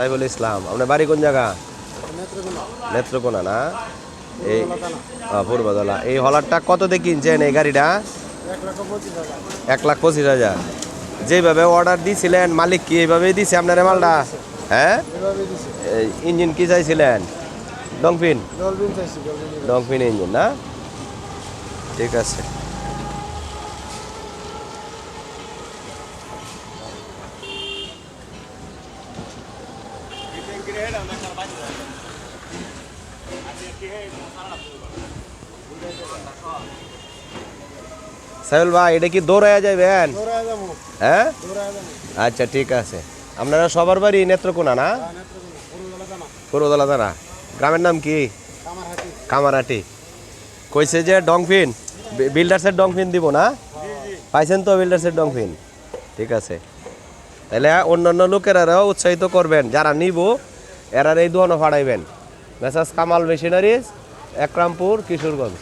সাইফুল ইসলাম। আপনার বাড়ি কোন জায়গা? নেত্রকোনা না? এই পূর্বদলা। এই হলারটা কত দিয়ে কিনছেন এই গাড়িটা? 1,25,000। যেভাবে অর্ডার দিয়েছিলেন মালিক কি এইভাবেই দিছে আপনার মালটা? হ্যাঁ, ইঞ্জিন কি চাইছিলেন? ডংফিন ডংফিন ইঞ্জিন না? ঠিক আছে। সাইফুল ভাই এটা কি দৌড়াইয়া যাবেন? হ্যাঁ, আচ্ছা ঠিক আছে। আপনারা সবার বাড়ি নেত্রকোনা না? পূর্বদলা থানা। গ্রামের নাম কি? কামারহাটি। কইছে যে ডংফিন, বিল্ডার্সের ডংফিন দিব না? পাইছেন তো বিল্ডার্সের ডংফিন? ঠিক আছে, তাহলে অন্যান্য লোকেরাও উৎসাহিত করবেন, যারা নিব এরার এই দোকানে ফাড়াইবেন। মেসাজ কামাল মেশিনারিজ, একরামপুর, কিশোরগঞ্জ।